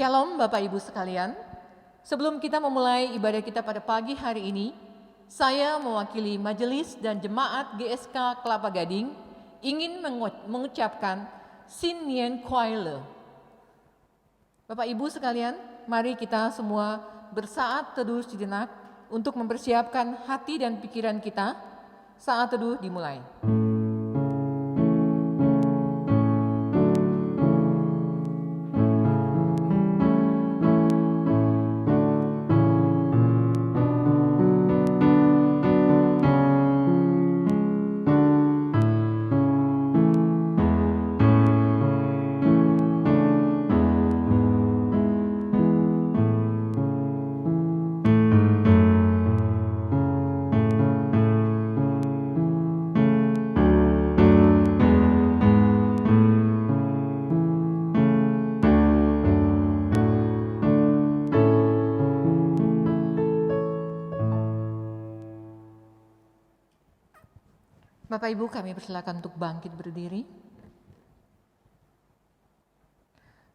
Shalom Bapak Ibu sekalian. Sebelum kita memulai ibadah kita pada pagi hari ini, saya mewakili majelis dan jemaat GSK Kelapa Gading ingin mengucapkan Sin Nian Kuai Le. Bapak Ibu sekalian, mari kita semua bersaat teduh sejenak untuk mempersiapkan hati dan pikiran kita. Saat teduh dimulai. Bapak Ibu, kami persilakan untuk bangkit berdiri.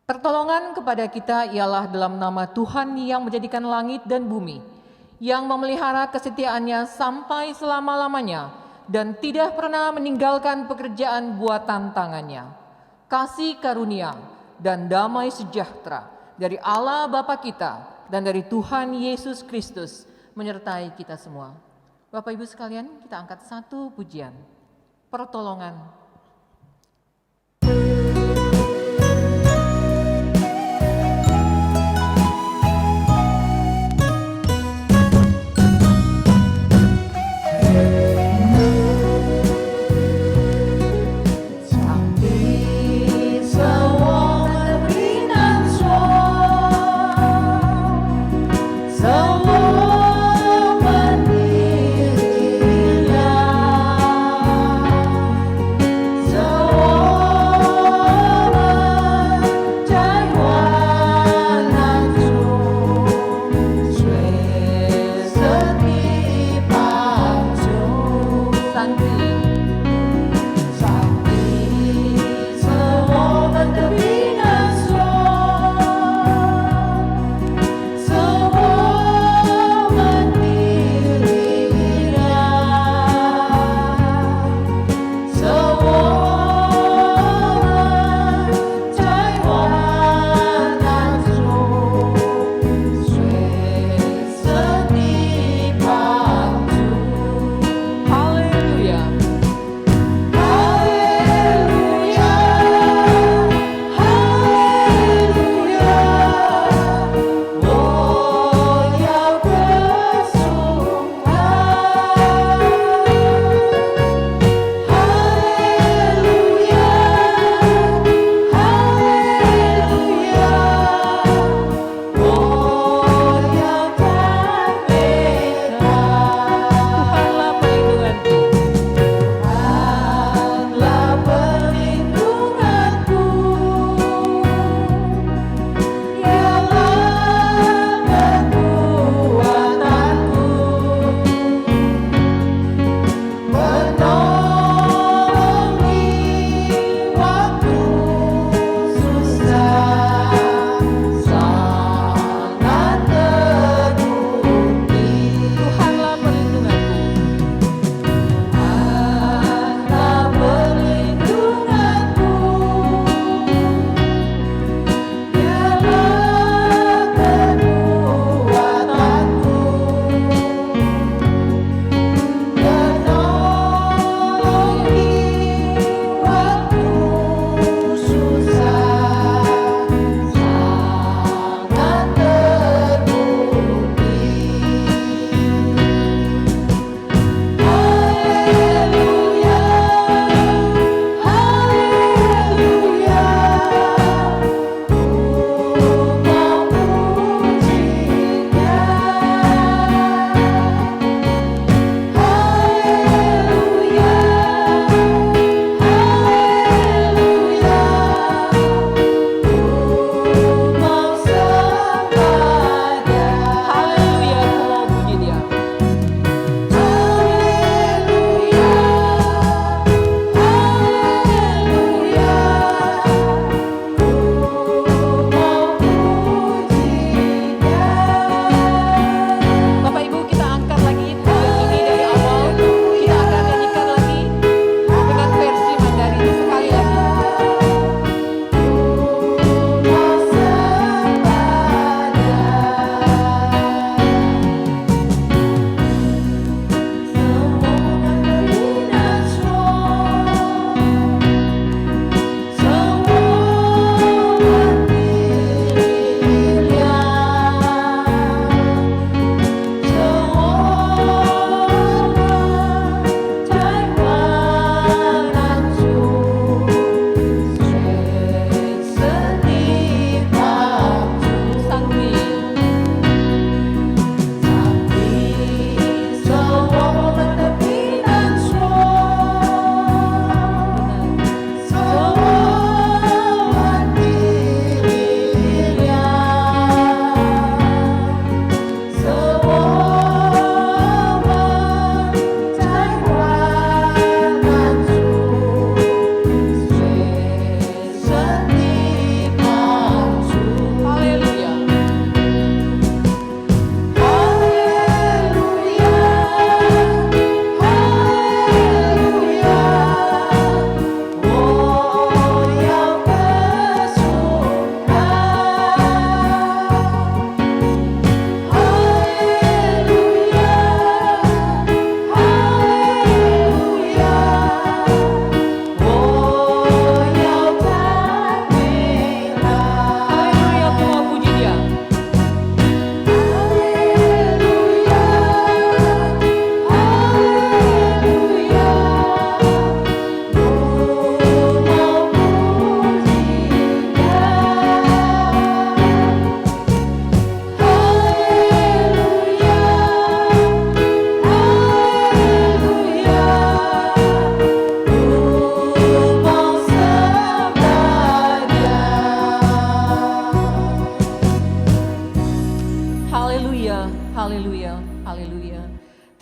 Pertolongan kepada kita ialah dalam nama Tuhan yang menjadikan langit dan bumi, yang memelihara kesetiaannya sampai selama-lamanya dan tidak pernah meninggalkan pekerjaan buatan tangannya. Kasih karunia dan damai sejahtera dari Allah Bapa kita dan dari Tuhan Yesus Kristus menyertai kita semua. Bapak Ibu sekalian, kita angkat satu pujian, pertolongan.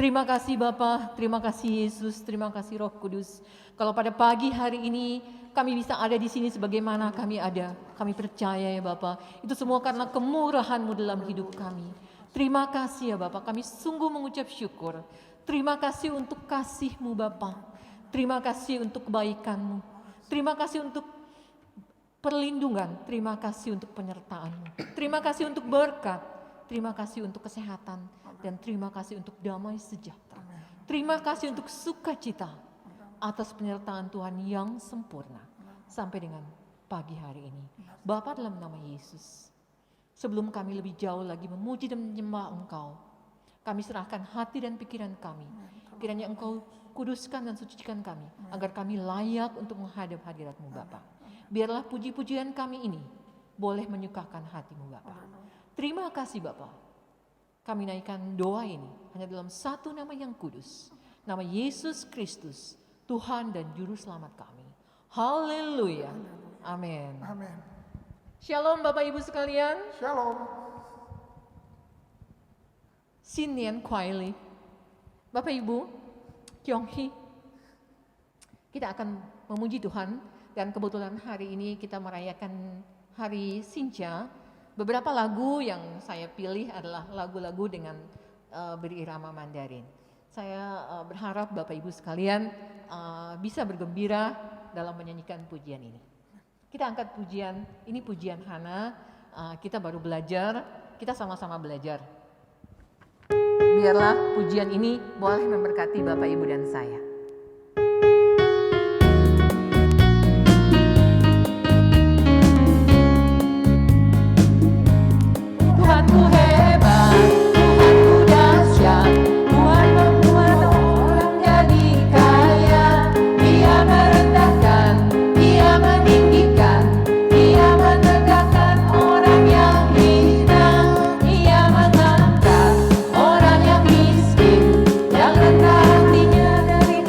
Terima kasih Bapa, terima kasih Yesus, terima kasih Roh Kudus. Kalau pada pagi hari ini kami bisa ada di sini sebagaimana kami ada, kami percaya ya Bapa, itu semua karena kemurahan-Mu dalam hidup kami. Terima kasih ya Bapa, kami sungguh mengucap syukur. Terima kasih untuk kasih-Mu Bapa. Terima kasih untuk kebaikan-Mu. Terima kasih untuk perlindungan. Terima kasih untuk penyertaan-Mu. Terima kasih untuk berkat. Terima kasih untuk kesehatan. Dan terima kasih untuk damai sejahtera. Terima kasih untuk sukacita atas penyertaan Tuhan yang sempurna sampai dengan pagi hari ini. Bapa, dalam nama Yesus, sebelum kami lebih jauh lagi memuji dan menyembah Engkau, kami serahkan hati dan pikiran kami. Kiranya Engkau kuduskan dan sucikan kami, agar kami layak untuk menghadap hadirat-Mu Bapa. Biarlah puji-pujian kami ini boleh menyukakan hati-Mu Bapa. Terima kasih Bapa. Kami naikkan doa ini hanya dalam satu nama yang kudus, nama Yesus Kristus, Tuhan dan Juru Selamat kami. Haleluya. Amin. Amin. Shalom Bapak Ibu sekalian. Shalom. Sinian Kwaili. Bapak Ibu, Kyonghi. Kita akan memuji Tuhan dan kebetulan hari ini kita merayakan Hari Sinja. Beberapa lagu yang saya pilih adalah lagu-lagu dengan berirama Mandarin. Saya berharap Bapak Ibu sekalian bisa bergembira dalam menyanyikan pujian ini. Kita angkat pujian, ini pujian Hana, kita baru belajar, kita sama-sama belajar. Biarlah pujian ini boleh memberkati Bapak Ibu dan saya. Tuhanku hebat, Tuhanku dahsyat, Tuhan membuat orang jadi kaya. Dia merendahkan, Dia meninggikan, Dia menegakkan orang yang hina. Dia mengangkat orang yang miskin, yang rendah hatinya dari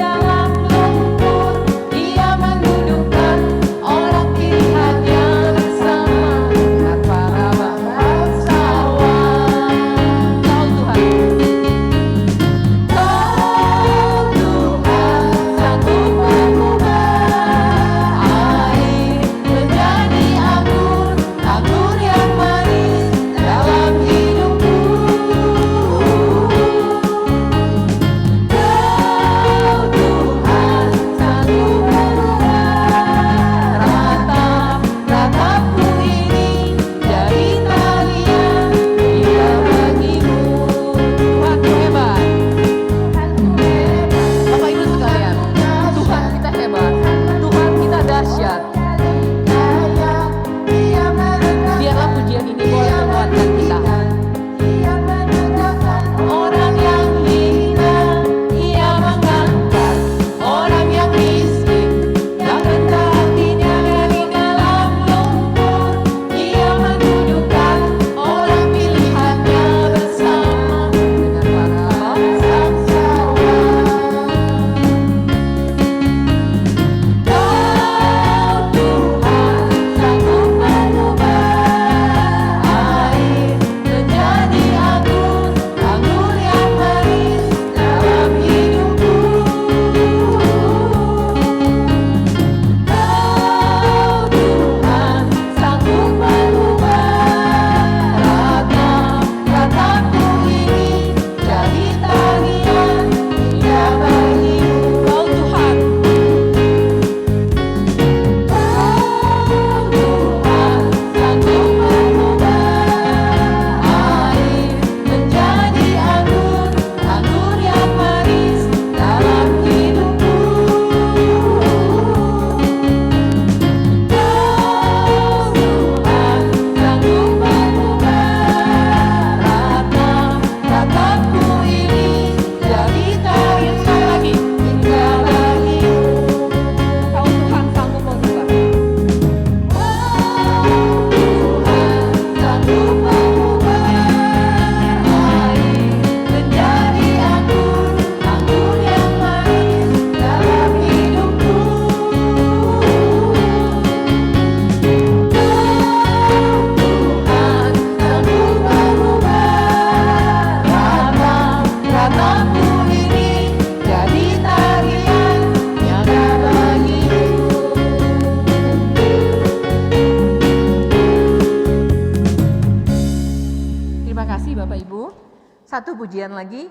Satu pujian lagi,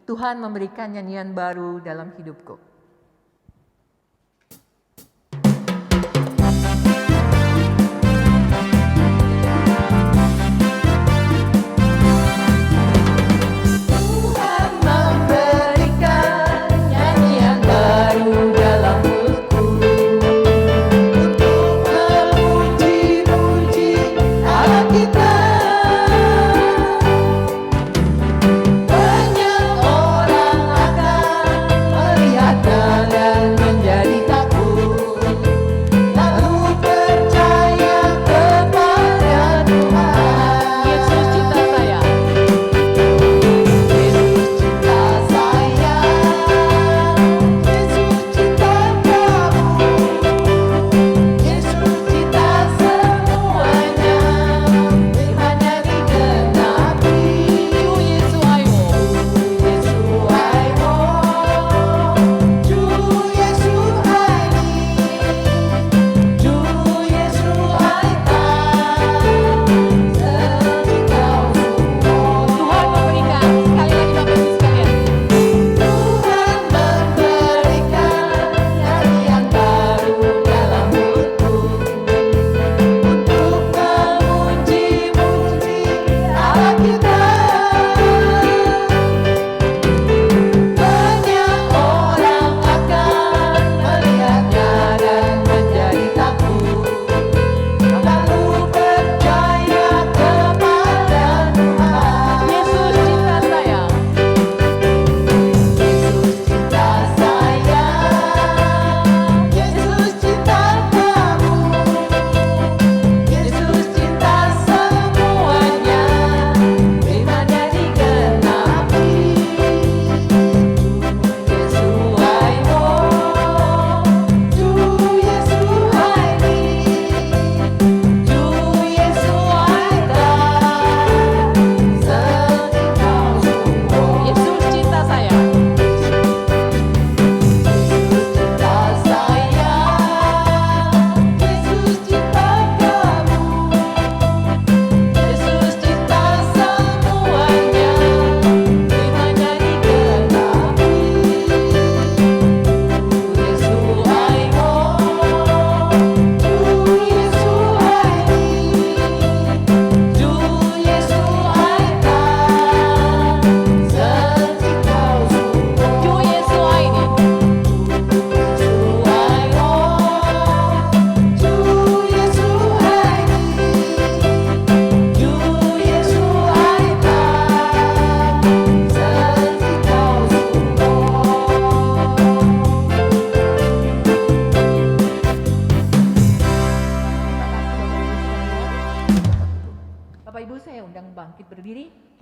Tuhan memberikan nyanyian baru dalam hidupku.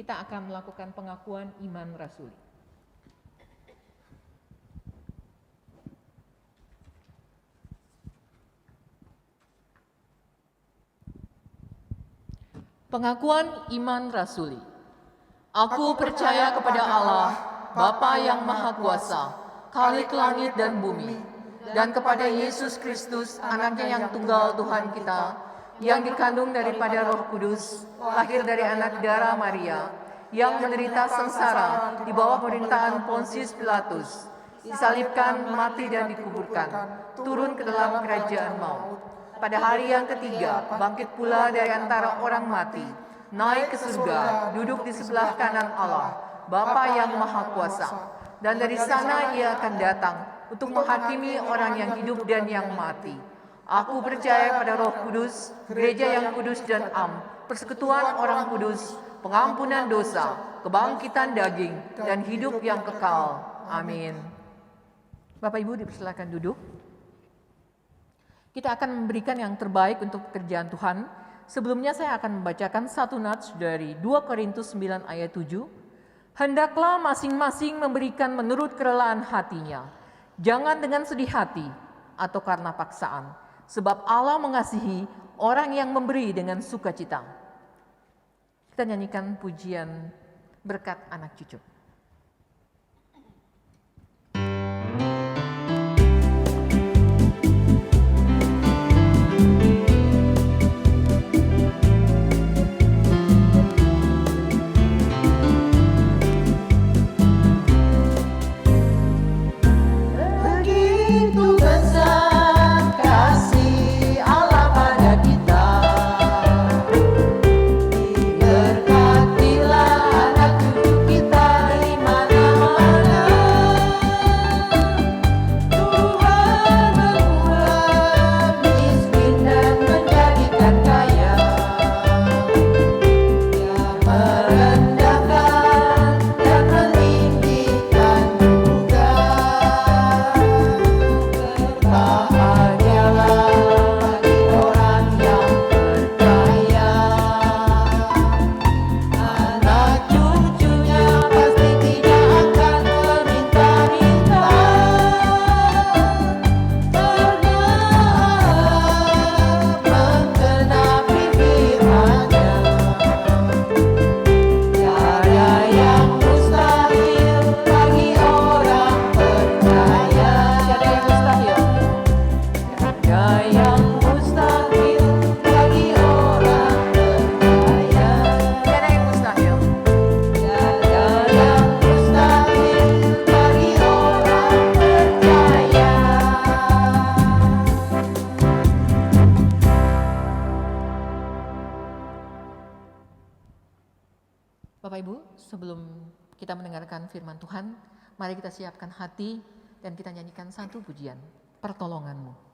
Kita akan melakukan pengakuan iman rasuli. Pengakuan iman rasuli. Aku percaya kepada Allah, Bapa yang Maha Kuasa, Khalik langit dan bumi, dan kepada Yesus Kristus, Anaknya yang tunggal Tuhan kita, yang dikandung daripada Roh Kudus, lahir dari anak darah Maria, yang menderita sengsara di bawah pemerintahan Pontius Pilatus, disalibkan, mati dan dikuburkan, turun ke dalam kerajaan maut. Pada hari yang ketiga, bangkit pula dari antara orang mati, naik ke surga, duduk di sebelah kanan Allah, Bapa yang Maha Kuasa, dan dari sana Ia akan datang untuk menghakimi orang yang hidup dan yang mati. Aku percaya pada Roh Kudus, gereja yang kudus dan am, persekutuan orang kudus, pengampunan dosa, kebangkitan daging, dan hidup yang kekal. Amin. Bapak Ibu dipersilakan duduk. Kita akan memberikan yang terbaik untuk pekerjaan Tuhan. Sebelumnya saya akan membacakan satu nats dari 2 Korintus 9 ayat 7. Hendaklah masing-masing memberikan menurut kerelaan hatinya, jangan dengan sedih hati atau karena paksaan. Sebab Allah mengasihi orang yang memberi dengan sukacita. Kita nyanyikan pujian berkat anak cucu. Bapak Ibu, sebelum kita mendengarkan firman Tuhan, mari kita siapkan hati dan kita nyanyikan satu pujian, Pertolongan-Mu.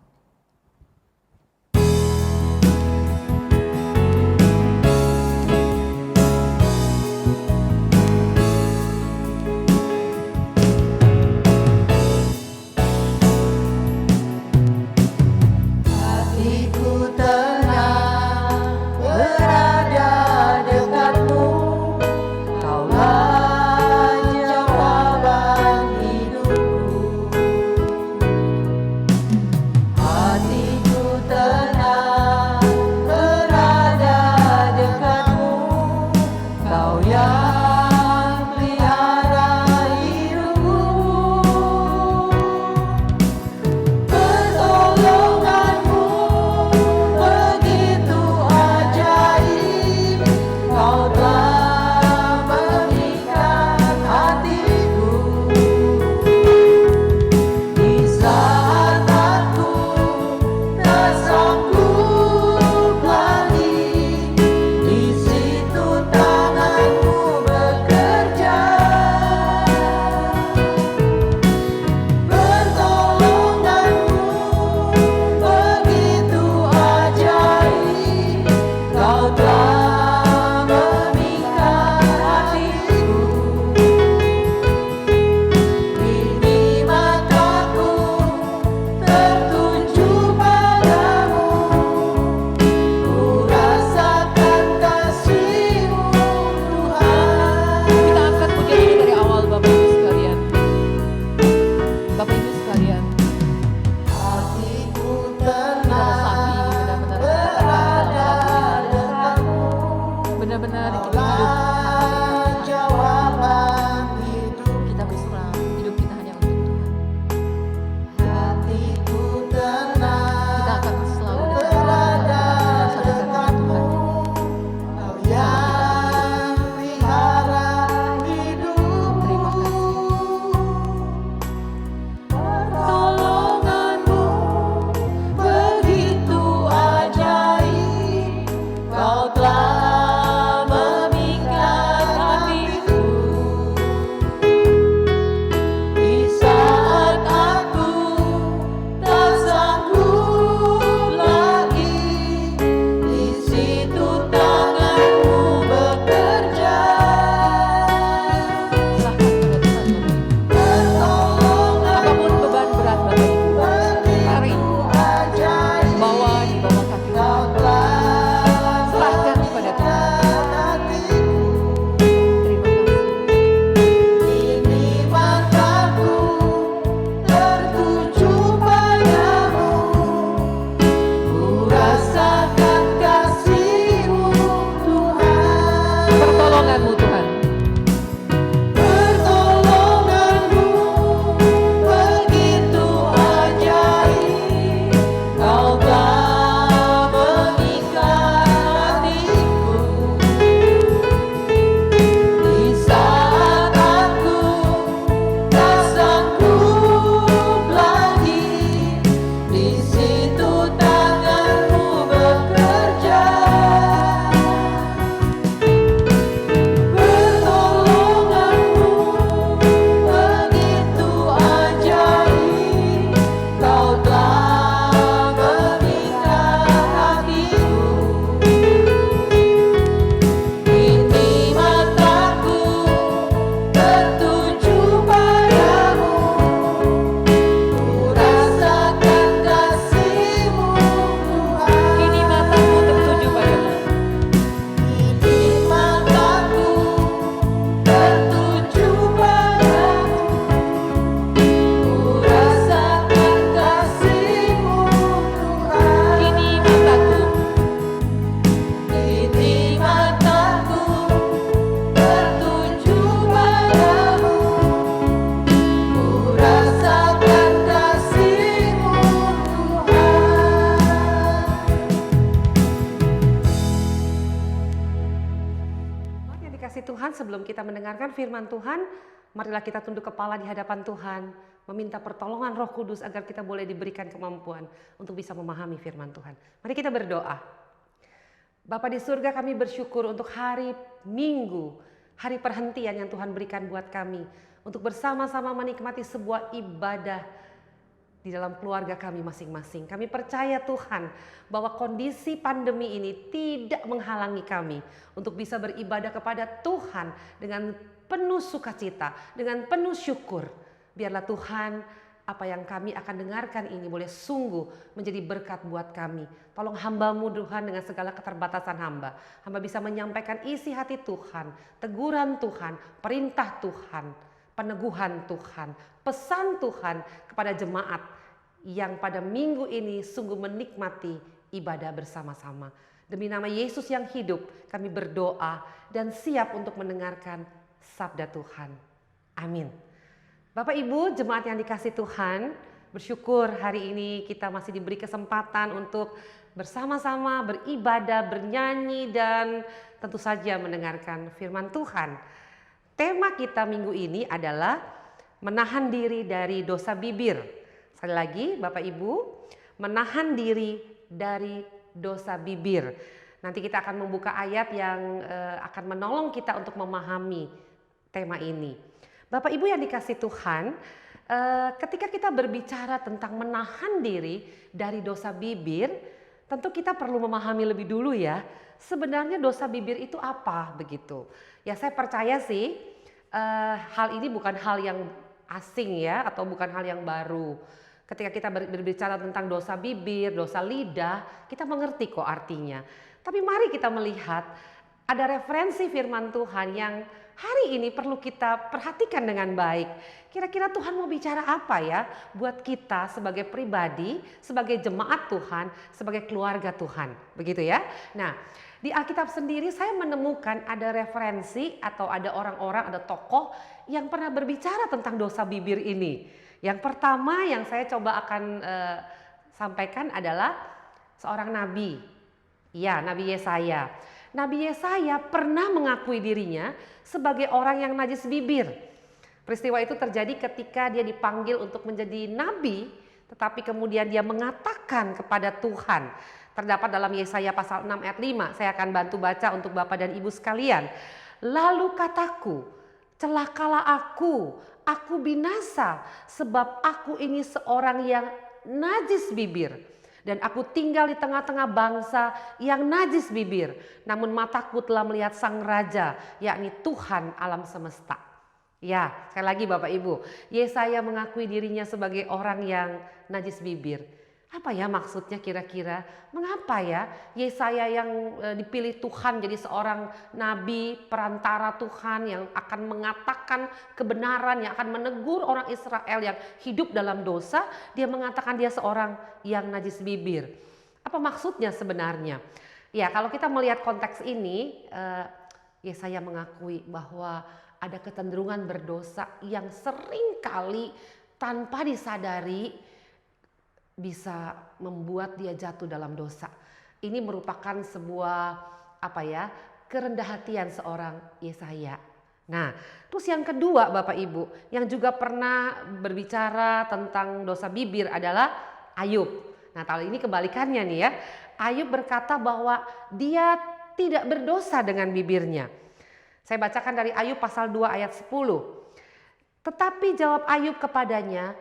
Sebelum kita mendengarkan firman Tuhan, marilah kita tunduk kepala di hadapan Tuhan, meminta pertolongan Roh Kudus agar kita boleh diberikan kemampuan untuk bisa memahami firman Tuhan. Mari kita berdoa. Bapa di surga, kami bersyukur untuk hari Minggu hari perhentian yang Tuhan berikan buat kami untuk bersama-sama menikmati sebuah ibadah di dalam keluarga kami masing-masing. Kami percaya Tuhan bahwa kondisi pandemi ini tidak menghalangi kami untuk bisa beribadah kepada Tuhan dengan penuh sukacita, dengan penuh syukur. Biarlah Tuhan, apa yang kami akan dengarkan ini boleh sungguh menjadi berkat buat kami. Tolong hamba-Mu Tuhan dengan segala keterbatasan hamba. Hamba bisa menyampaikan isi hati Tuhan, teguran Tuhan, perintah Tuhan, peneguhan Tuhan, pesan Tuhan kepada jemaat yang pada minggu ini sungguh menikmati ibadah bersama-sama. Demi nama Yesus yang hidup, kami berdoa dan siap untuk mendengarkan sabda Tuhan. Amin. Bapak Ibu jemaat yang dikasih Tuhan, bersyukur hari ini kita masih diberi kesempatan untuk bersama-sama beribadah, bernyanyi, dan tentu saja mendengarkan firman Tuhan. Tema kita minggu ini adalah menahan diri dari dosa bibir. Sekali lagi Bapak Ibu, menahan diri dari dosa bibir. Nanti kita akan membuka ayat yang akan menolong kita untuk memahami tema ini. Bapak Ibu yang dikasih Tuhan, ketika kita berbicara tentang menahan diri dari dosa bibir, tentu kita perlu memahami lebih dulu ya, sebenarnya dosa bibir itu apa begitu. Ya saya percaya sih hal ini bukan hal yang asing ya, atau bukan hal yang baru. Ketika kita berbicara tentang dosa bibir, dosa lidah, kita mengerti kok artinya. Tapi mari kita melihat ada referensi firman Tuhan yang hari ini perlu kita perhatikan dengan baik. Kira-kira Tuhan mau bicara apa ya buat kita sebagai pribadi, sebagai jemaat Tuhan, sebagai keluarga Tuhan. Begitu ya. Nah, di Alkitab sendiri saya menemukan ada referensi atau ada orang-orang, ada tokoh yang pernah berbicara tentang dosa bibir ini. Yang pertama yang saya coba akan sampaikan adalah seorang nabi. Ya, Nabi Yesaya. Nabi Yesaya pernah mengakui dirinya sebagai orang yang najis bibir. Peristiwa itu terjadi ketika dia dipanggil untuk menjadi nabi, tetapi kemudian dia mengatakan kepada Tuhan. Terdapat dalam Yesaya pasal 6 ayat 5. Saya akan bantu baca untuk Bapak dan Ibu sekalian. Lalu kataku, celakalah aku binasa sebab aku ini seorang yang najis bibir. Dan aku tinggal di tengah-tengah bangsa yang najis bibir. Namun mataku telah melihat sang raja, yakni Tuhan alam semesta. Ya, sekali lagi Bapak Ibu, Yesaya mengakui dirinya sebagai orang yang najis bibir. Apa ya maksudnya kira-kira? Mengapa ya Yesaya yang dipilih Tuhan jadi seorang nabi perantara Tuhan yang akan mengatakan kebenaran, yang akan menegur orang Israel yang hidup dalam dosa, dia mengatakan dia seorang yang najis bibir. Apa maksudnya sebenarnya? Ya, kalau kita melihat konteks ini, Yesaya mengakui bahwa ada kecenderungan berdosa yang seringkali tanpa disadari bisa membuat dia jatuh dalam dosa. Ini merupakan sebuah kerendah hatian seorang Yesaya. Nah, terus yang kedua Bapak Ibu, yang juga pernah berbicara tentang dosa bibir adalah Ayub. Nah, kali ini kebalikannya nih ya. Ayub berkata bahwa dia tidak berdosa dengan bibirnya. Saya bacakan dari Ayub pasal 2 ayat 10. Tetapi jawab Ayub kepadanya,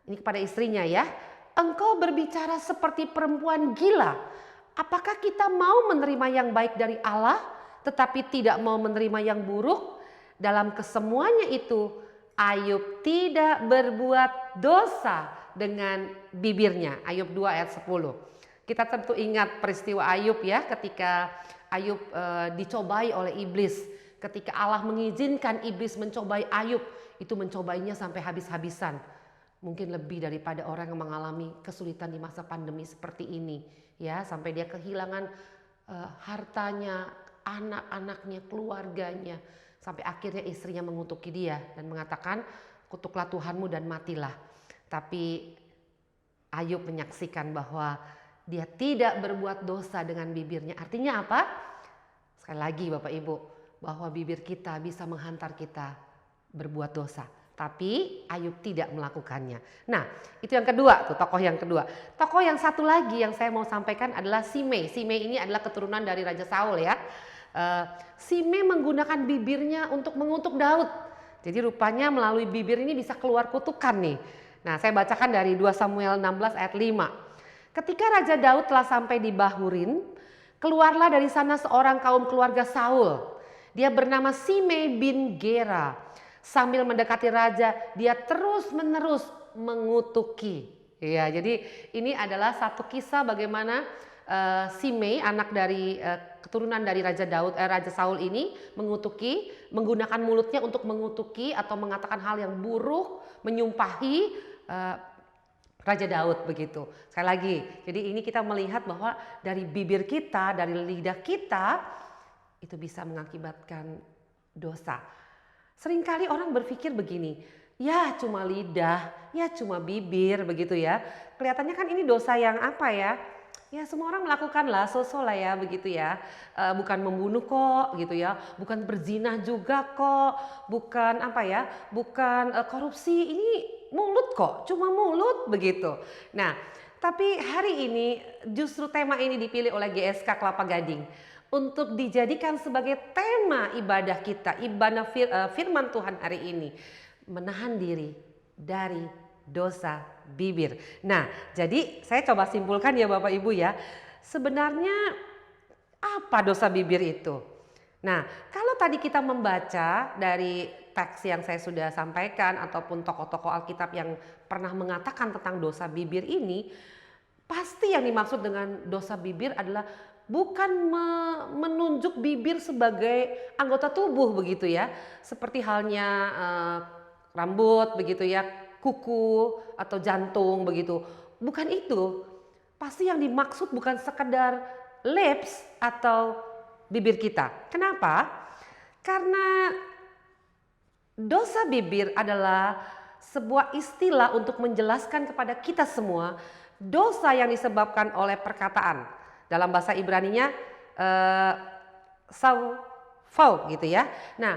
ini kepada istrinya ya, engkau berbicara seperti perempuan gila. Apakah kita mau menerima yang baik dari Allah tetapi tidak mau menerima yang buruk? Dalam kesemuanya itu Ayub tidak berbuat dosa dengan bibirnya. Ayub 2 ayat 10. Kita tentu ingat peristiwa Ayub ya, ketika Ayub dicobai oleh iblis. Ketika Allah mengizinkan iblis mencobai Ayub, itu mencobainya sampai habis-habisan. Mungkin lebih daripada orang yang mengalami kesulitan di masa pandemi seperti ini. Ya, sampai dia kehilangan hartanya, anak-anaknya, keluarganya. Sampai akhirnya istrinya mengutuki dia dan mengatakan, kutuklah Tuhanmu dan matilah. Tapi Ayub menyaksikan bahwa dia tidak berbuat dosa dengan bibirnya. Artinya apa? Sekali lagi Bapak Ibu, bahwa bibir kita bisa menghantar kita berbuat dosa. Tapi Ayub tidak melakukannya. Nah, itu yang kedua tuh, tokoh yang kedua. Tokoh yang satu lagi yang saya mau sampaikan adalah Simei. Simei ini adalah keturunan dari Raja Saul ya. Simei menggunakan bibirnya untuk mengutuk Daud. Jadi rupanya melalui bibir ini bisa keluar kutukan nih. Nah, saya bacakan dari 2 Samuel 16 ayat 5. Ketika Raja Daud telah sampai di Bahurin, keluarlah dari sana seorang kaum keluarga Saul. Dia bernama Simei bin Gera. Sambil mendekati raja, dia terus-menerus mengutuki. Ya, jadi ini adalah satu kisah bagaimana Simei, anak dari keturunan dari Raja Saul ini mengutuki, menggunakan mulutnya untuk mengutuki atau mengatakan hal yang buruk, menyumpahi Raja Daud begitu. Sekali lagi, jadi ini kita melihat bahwa dari bibir kita, dari lidah kita itu bisa mengakibatkan dosa. Seringkali orang berpikir begini, ya cuma lidah, ya cuma bibir begitu ya. Kelihatannya kan ini dosa yang apa ya? Ya semua orang melakukan lah, so-so lah ya begitu ya. Bukan membunuh kok gitu ya, bukan berzina juga kok, bukan apa ya, bukan korupsi, ini mulut kok, cuma mulut begitu. Nah, tapi hari ini justru tema ini dipilih oleh GSK Kelapa Gading untuk dijadikan sebagai tema ibadah kita, ibadah firman Tuhan hari ini. Menahan diri dari dosa bibir. Nah, jadi saya coba simpulkan ya Bapak Ibu ya. Sebenarnya apa dosa bibir itu? Nah, kalau tadi kita membaca dari teks yang saya sudah sampaikan ataupun tokoh-tokoh Alkitab yang pernah mengatakan tentang dosa bibir ini, pasti yang dimaksud dengan dosa bibir adalah bukan menunjuk bibir sebagai anggota tubuh begitu ya. Seperti halnya rambut begitu ya, kuku atau jantung begitu. Bukan itu. Pasti yang dimaksud bukan sekedar lips atau bibir kita. Kenapa? Karena dosa bibir adalah sebuah istilah untuk menjelaskan kepada kita semua dosa yang disebabkan oleh perkataan. Dalam bahasa Ibraninya saufau gitu ya. Nah,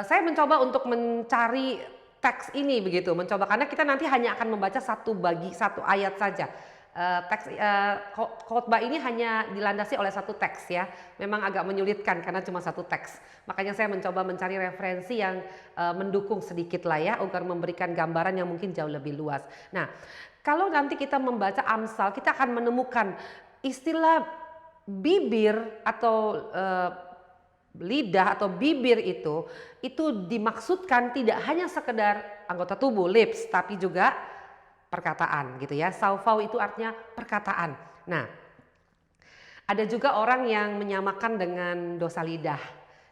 saya mencoba untuk mencari teks ini begitu, mencoba karena kita nanti hanya akan membaca satu ayat saja. Teks khotbah ini hanya dilandasi oleh satu teks ya. Memang agak menyulitkan karena cuma satu teks. Makanya saya mencoba mencari referensi yang mendukung sedikit lah ya, agar memberikan gambaran yang mungkin jauh lebih luas. Nah, kalau nanti kita membaca Amsal, kita akan menemukan istilah bibir atau lidah atau bibir itu dimaksudkan tidak hanya sekedar anggota tubuh, lips, tapi juga perkataan gitu ya. Saufau itu artinya perkataan. Nah, ada juga orang yang menyamakan dengan dosa lidah.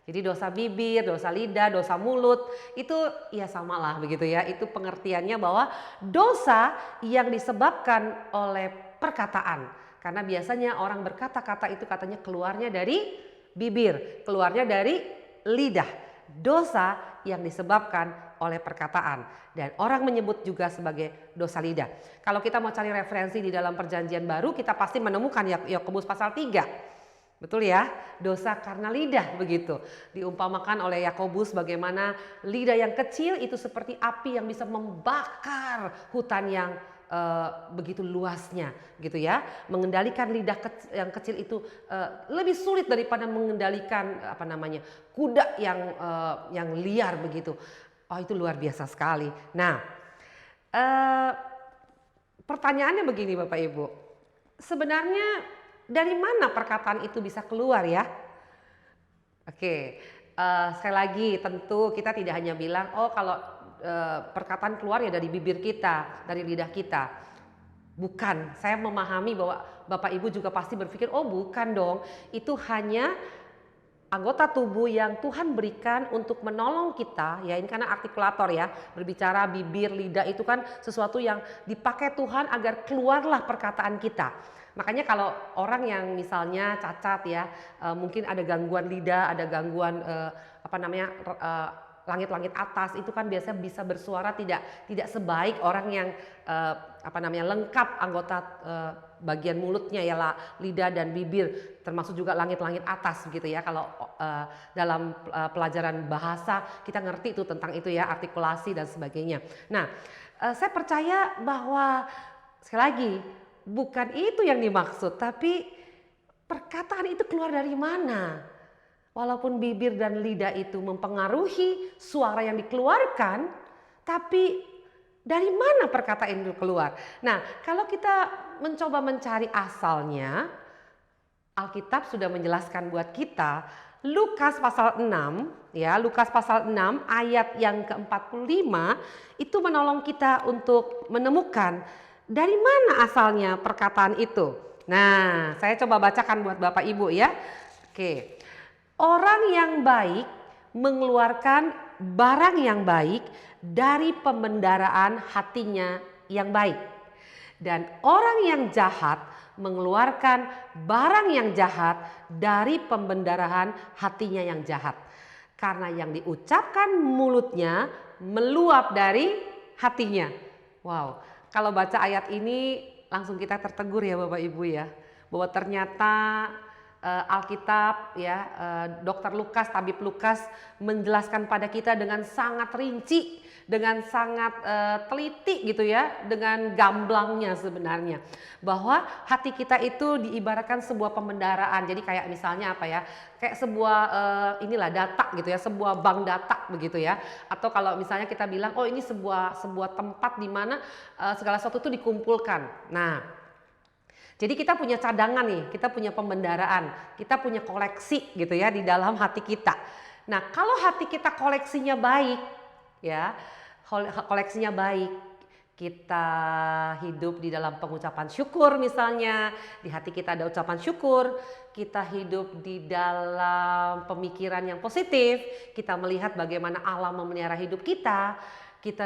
Jadi dosa bibir, dosa lidah, dosa mulut itu ya samalah begitu ya. Itu pengertiannya bahwa dosa yang disebabkan oleh perkataan. Karena biasanya orang berkata-kata itu katanya keluarnya dari bibir, keluarnya dari lidah. Dosa yang disebabkan oleh perkataan. Dan orang menyebut juga sebagai dosa lidah. Kalau kita mau cari referensi di dalam Perjanjian Baru, kita pasti menemukan Yakobus pasal 3. Betul ya, dosa karena lidah begitu. Diumpamakan oleh Yakobus bagaimana lidah yang kecil itu seperti api yang bisa membakar hutan yang begitu luasnya gitu ya. Mengendalikan lidah yang kecil itu lebih sulit daripada mengendalikan kuda yang liar begitu. Oh, itu luar biasa sekali. Nah, pertanyaannya begini Bapak Ibu. Sebenarnya dari mana perkataan itu bisa keluar ya? Oke, sekali lagi tentu kita tidak hanya bilang kalau perkataan keluar ya dari bibir kita, dari lidah kita. Bukan, saya memahami bahwa Bapak Ibu juga pasti berpikir, oh bukan dong, itu hanya anggota tubuh yang Tuhan berikan untuk menolong kita, ya ini karena artikulator ya, berbicara bibir, lidah itu kan sesuatu yang dipakai Tuhan agar keluarlah perkataan kita. Makanya kalau orang yang misalnya cacat ya, mungkin ada gangguan lidah, ada gangguan langit-langit atas itu kan biasanya bisa bersuara tidak sebaik orang yang lengkap anggota bagian mulutnya ya lidah dan bibir, termasuk juga langit-langit atas gitu ya. Kalau dalam pelajaran bahasa kita ngerti itu tentang itu ya, artikulasi dan sebagainya. Nah, saya percaya bahwa sekali lagi bukan itu yang dimaksud, tapi perkataan itu keluar dari mana? Walaupun bibir dan lidah itu mempengaruhi suara yang dikeluarkan, tapi dari mana perkataan itu keluar? Nah, kalau kita mencoba mencari asalnya, Alkitab sudah menjelaskan buat kita, Lukas pasal 6, ya, Lukas pasal 6 ayat yang ke-45 itu menolong kita untuk menemukan dari mana asalnya perkataan itu. Nah, saya coba bacakan buat Bapak Ibu ya. Oke. Orang yang baik mengeluarkan barang yang baik dari pembendaraan hatinya yang baik. Dan orang yang jahat mengeluarkan barang yang jahat dari pembendaraan hatinya yang jahat. Karena yang diucapkan mulutnya meluap dari hatinya. Wow, kalau baca ayat ini langsung kita tertegur ya Bapak Ibu ya. Bahwa ternyata Alkitab ya, Dr. Lukas, Tabib Lukas menjelaskan pada kita dengan sangat rinci, dengan sangat teliti gitu ya, dengan gamblangnya sebenarnya. Bahwa hati kita itu diibaratkan sebuah pembendaraan. Jadi kayak misalnya apa ya, kayak sebuah inilah data gitu ya, sebuah bank data begitu ya. Atau kalau misalnya kita bilang, oh ini sebuah tempat di mana segala sesuatu itu dikumpulkan. Nah, jadi kita punya cadangan nih, kita punya pembendaraan, kita punya koleksi gitu ya di dalam hati kita. Nah, kalau hati kita koleksinya baik ya, koleksinya baik, kita hidup di dalam pengucapan syukur misalnya, di hati kita ada ucapan syukur, kita hidup di dalam pemikiran yang positif, kita melihat bagaimana Allah memelihara hidup kita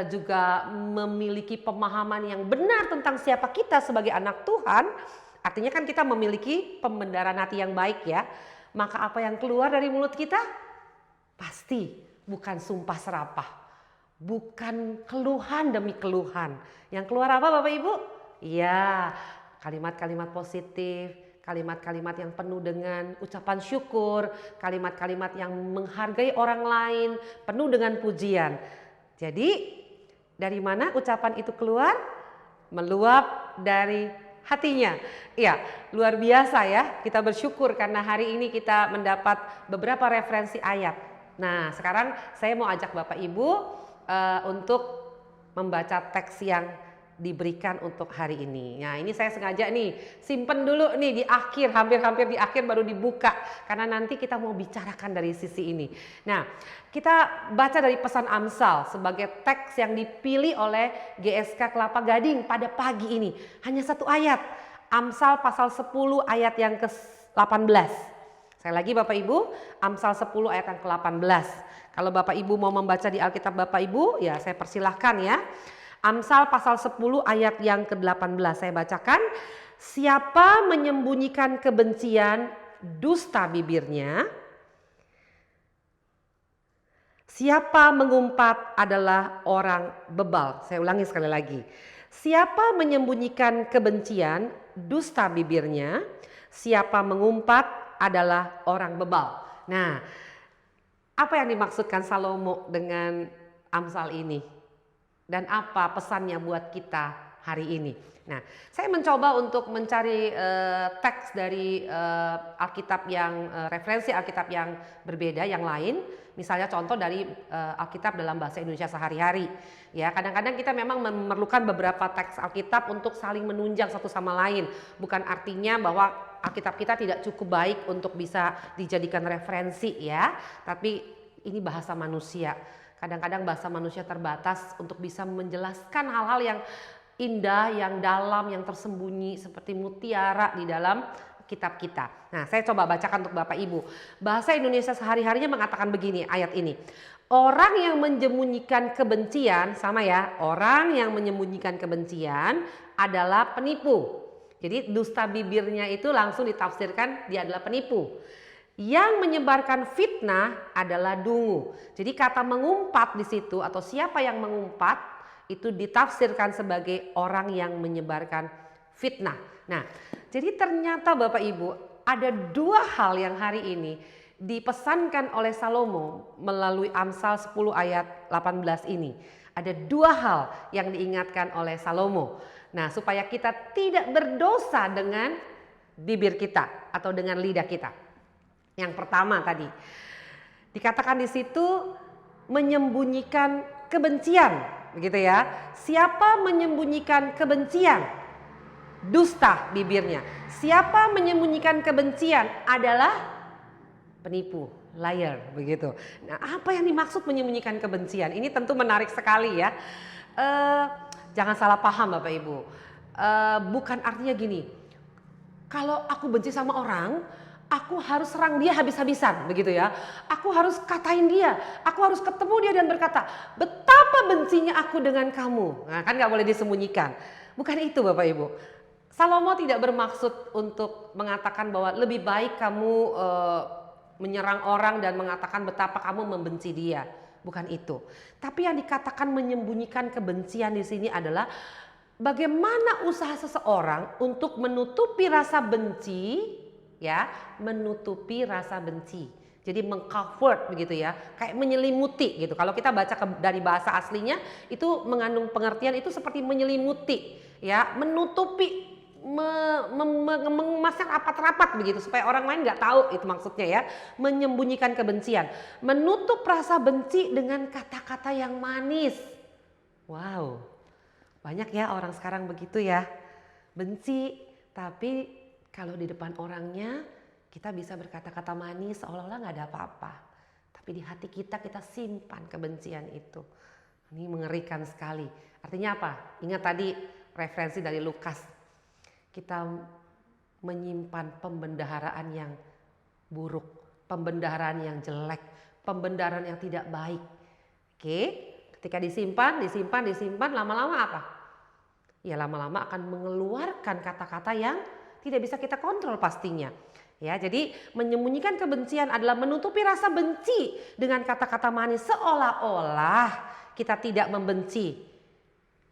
juga memiliki pemahaman yang benar tentang siapa kita sebagai anak Tuhan. Artinya kan kita memiliki pembendaraan hati yang baik ya. Maka apa yang keluar dari mulut kita? Pasti bukan sumpah serapah. Bukan keluhan demi keluhan. Yang keluar apa Bapak Ibu? Iya, kalimat-kalimat positif, kalimat-kalimat yang penuh dengan ucapan syukur, kalimat-kalimat yang menghargai orang lain, penuh dengan pujian. Jadi dari mana ucapan itu keluar? Meluap dari hatinya. Iya, luar biasa ya. Kita bersyukur karena hari ini kita mendapat beberapa referensi ayat. Nah, sekarang saya mau ajak Bapak Ibu untuk membaca teks yang diberikan untuk hari ini. Nah, ini saya sengaja nih simpen dulu nih di akhir, hampir-hampir di akhir baru dibuka karena nanti kita mau bicarakan dari sisi ini. Nah, kita baca dari pesan Amsal sebagai teks yang dipilih oleh GSK Kelapa Gading pada pagi ini. Hanya satu ayat. Amsal pasal 10 ayat yang ke-18. Saya lagi Bapak Ibu, Amsal 10 ayat yang ke-18. Kalau Bapak Ibu mau membaca di Alkitab Bapak Ibu, ya saya persilahkan ya. Amsal pasal 10 ayat yang ke-18 saya bacakan. Siapa menyembunyikan kebencian dusta bibirnya, siapa mengumpat adalah orang bebal. Saya ulangi sekali lagi. Siapa menyembunyikan kebencian dusta bibirnya, siapa mengumpat adalah orang bebal. Nah, apa yang dimaksudkan Salomo dengan Amsal ini? Dan apa pesannya buat kita hari ini? Nah, saya mencoba untuk mencari teks dari Alkitab yang referensi Alkitab yang berbeda, yang lain. Misalnya contoh dari Alkitab dalam bahasa Indonesia sehari-hari. Ya, kadang-kadang kita memang memerlukan beberapa teks Alkitab untuk saling menunjang satu sama lain. Bukan artinya bahwa Alkitab kita tidak cukup baik untuk bisa dijadikan referensi ya. Tapi ini bahasa manusia. Kadang-kadang bahasa manusia terbatas untuk bisa menjelaskan hal-hal yang indah, yang dalam, yang tersembunyi seperti mutiara di dalam kitab kita. Nah, saya coba bacakan untuk Bapak Ibu. Bahasa Indonesia sehari-harinya mengatakan begini ayat ini. Orang yang menyembunyikan kebencian, sama ya, orang yang menyembunyikan kebencian adalah penipu. Jadi dusta bibirnya itu langsung ditafsirkan dia adalah penipu. Yang menyebarkan fitnah adalah dungu. Jadi kata mengumpat di situ atau siapa yang mengumpat itu ditafsirkan sebagai orang yang menyebarkan fitnah. Nah, jadi ternyata Bapak Ibu ada dua hal yang hari ini dipesankan oleh Salomo melalui Amsal 10 ayat 18 ini. Ada dua hal yang diingatkan oleh Salomo. Nah, supaya kita tidak berdosa dengan bibir kita atau dengan lidah kita. Yang pertama tadi dikatakan di situ menyembunyikan kebencian, begitu ya. Siapa menyembunyikan kebencian? Dusta bibirnya. Siapa menyembunyikan kebencian adalah penipu, liar, begitu. Nah, apa yang dimaksud menyembunyikan kebencian? Ini tentu menarik sekali ya. Jangan salah paham Bapak Ibu. Bukan artinya gini, kalau aku benci sama orang, aku harus serang dia habis-habisan, begitu ya. Aku harus katain dia, aku harus ketemu dia dan berkata, betapa bencinya aku dengan kamu. Nah, kan gak boleh disembunyikan. Bukan itu Bapak Ibu. Salomo tidak bermaksud untuk mengatakan bahwa lebih baik kamu menyerang orang dan mengatakan betapa kamu membenci dia. Bukan itu. Tapi yang dikatakan menyembunyikan kebencian di sini adalah bagaimana usaha seseorang untuk menutupi rasa benci, ya, menutupi rasa benci. Jadi mengcover begitu ya, kayak menyelimuti gitu. Kalau kita baca dari bahasa aslinya itu mengandung pengertian itu seperti menyelimuti, ya, menutupi, mengemaskan rapat-rapat begitu supaya orang lain nggak tahu, itu maksudnya ya. Menyembunyikan kebencian, menutup rasa benci dengan kata-kata yang manis. Wow. Banyak ya orang sekarang begitu ya, benci, tapi kalau di depan orangnya kita bisa berkata-kata manis seolah-olah nggak ada apa-apa. Tapi di hati kita simpan kebencian itu. Ini mengerikan sekali. Artinya apa? Ingat tadi referensi dari Lukas. Kita menyimpan pembendaharaan yang buruk, pembendaharaan yang jelek, pembendaharaan yang tidak baik. Oke, ketika disimpan, lama-lama apa? Ya lama-lama akan mengeluarkan kata-kata yang tidak bisa kita kontrol pastinya. Ya, jadi menyembunyikan kebencian adalah menutupi rasa benci dengan kata-kata manis seolah-olah kita tidak membenci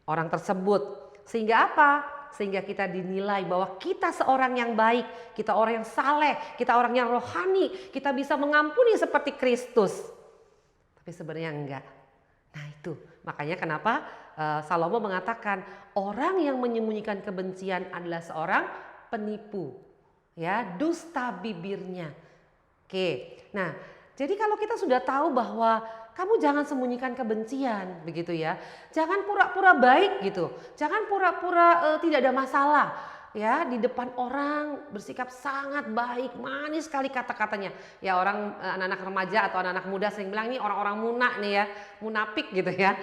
orang tersebut. Sehingga apa? Sehingga kita dinilai bahwa kita seorang yang baik, kita orang yang saleh, kita orang yang rohani, kita bisa mengampuni seperti Kristus. Tapi sebenarnya enggak. Nah itu makanya kenapa Salomo mengatakan orang yang menyembunyikan kebencian adalah seorang penipu, ya, dusta bibirnya. Oke, nah jadi kalau kita sudah tahu bahwa kamu jangan sembunyikan kebencian, begitu ya, jangan pura-pura baik gitu, jangan pura-pura tidak ada masalah. Ya, di depan orang bersikap sangat baik, manis sekali kata-katanya. Ya orang anak-anak remaja atau anak-anak muda sering bilang ini orang-orang munak nih ya, munafik gitu ya.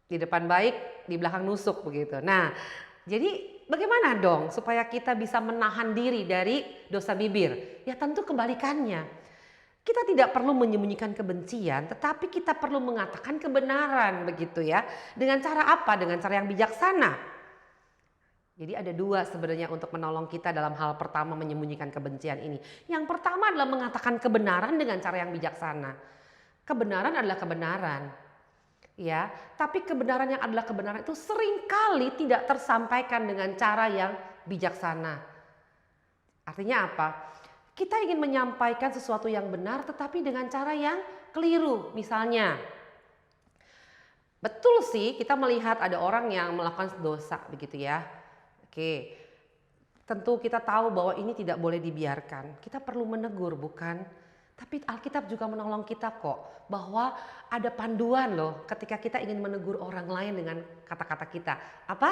Di depan baik, di belakang nusuk begitu. Nah, jadi bagaimana dong supaya kita bisa menahan diri dari dosa bibir? Ya tentu kebalikannya. Kita tidak perlu menyembunyikan kebencian, tetapi kita perlu mengatakan kebenaran begitu ya. Dengan cara apa? Dengan cara yang bijaksana. Jadi ada dua sebenarnya untuk menolong kita dalam hal pertama menyembunyikan kebencian ini. Yang pertama adalah mengatakan kebenaran dengan cara yang bijaksana. Kebenaran adalah kebenaran. Ya, tapi kebenaran yang adalah kebenaran itu seringkali tidak tersampaikan dengan cara yang bijaksana. Artinya apa? Kita ingin menyampaikan sesuatu yang benar tetapi dengan cara yang keliru. Misalnya, betul sih kita melihat ada orang yang melakukan dosa begitu ya. Oke, tentu kita tahu bahwa ini tidak boleh dibiarkan. Kita perlu menegur bukan? Tapi Alkitab juga menolong kita kok bahwa ada panduan loh ketika kita ingin menegur orang lain dengan kata-kata kita. Apa?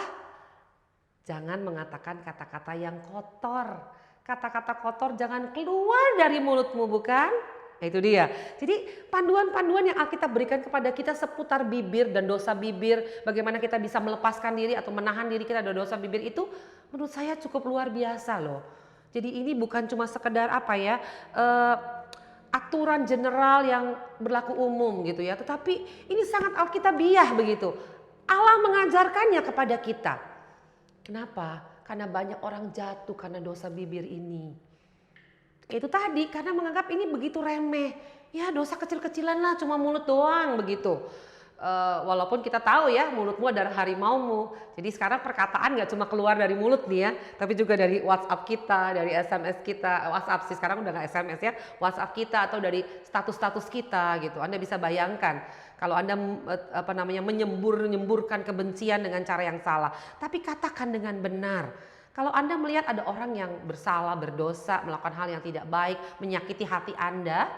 Jangan mengatakan kata-kata yang kotor. Kata-kata kotor jangan keluar dari mulutmu bukan? Nah itu dia. Jadi panduan-panduan yang Alkitab berikan kepada kita seputar bibir dan dosa bibir. Bagaimana kita bisa melepaskan diri atau menahan diri kita dari dosa bibir itu menurut saya cukup luar biasa loh. Jadi ini bukan cuma sekedar apa ya, aturan general yang berlaku umum gitu ya. Tetapi ini sangat Alkitabiah begitu. Allah mengajarkannya kepada kita. Kenapa? Karena banyak orang jatuh karena dosa bibir ini. Itu tadi karena menganggap ini begitu remeh. Ya dosa kecil-kecilan lah cuma mulut doang begitu. Walaupun kita tahu ya mulutmu adalah harimaumu. Jadi sekarang perkataan gak cuma keluar dari mulut nih ya. Tapi juga dari WhatsApp kita, dari SMS kita. WhatsApp sih sekarang udah gak SMS ya. WhatsApp kita atau dari status-status kita gitu. Anda bisa bayangkan kalau Anda menyemburkan kebencian dengan cara yang salah. Tapi katakan dengan benar. Kalau Anda melihat ada orang yang bersalah, berdosa, melakukan hal yang tidak baik, menyakiti hati Anda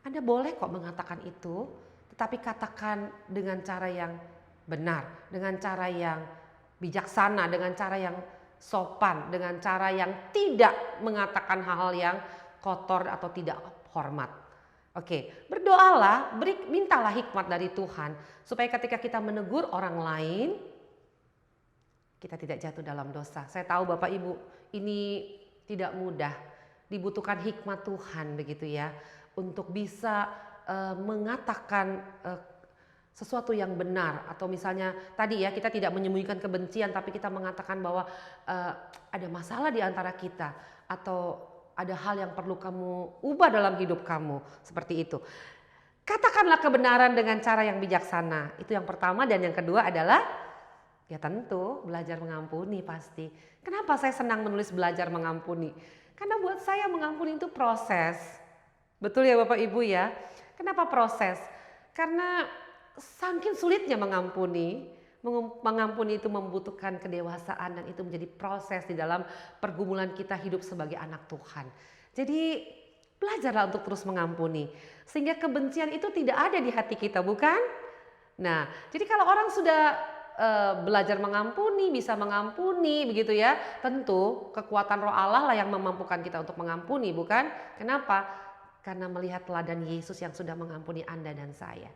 boleh kok mengatakan itu, tetapi katakan dengan cara yang benar, dengan cara yang bijaksana, dengan cara yang sopan, dengan cara yang tidak mengatakan hal-hal yang kotor atau tidak hormat. Oke, berdoalah, mintalah hikmat dari Tuhan supaya ketika kita menegur orang lain, kita tidak jatuh dalam dosa. Saya tahu Bapak Ibu, ini tidak mudah, dibutuhkan hikmat Tuhan begitu ya, untuk bisa mengatakan sesuatu yang benar, atau misalnya tadi ya, kita tidak menyembunyikan kebencian tapi kita mengatakan bahwa ada masalah di antara kita atau ada hal yang perlu kamu ubah dalam hidup kamu, seperti itu. Katakanlah kebenaran dengan cara yang bijaksana. Itu yang pertama, dan yang kedua adalah ya tentu belajar mengampuni pasti. Kenapa saya senang menulis belajar mengampuni? Karena buat saya mengampuni itu proses. Betul ya Bapak Ibu ya? Kenapa proses? Karena saking sulitnya mengampuni itu membutuhkan kedewasaan, dan itu menjadi proses di dalam pergumulan kita hidup sebagai anak Tuhan. Jadi belajarlah untuk terus mengampuni, sehingga kebencian itu tidak ada di hati kita, bukan? Nah, jadi kalau orang sudah belajar mengampuni, bisa mengampuni begitu ya, tentu kekuatan Roh Allah lah yang memampukan kita untuk mengampuni, bukan? Kenapa? Karena melihat teladan Yesus yang sudah mengampuni Anda dan saya.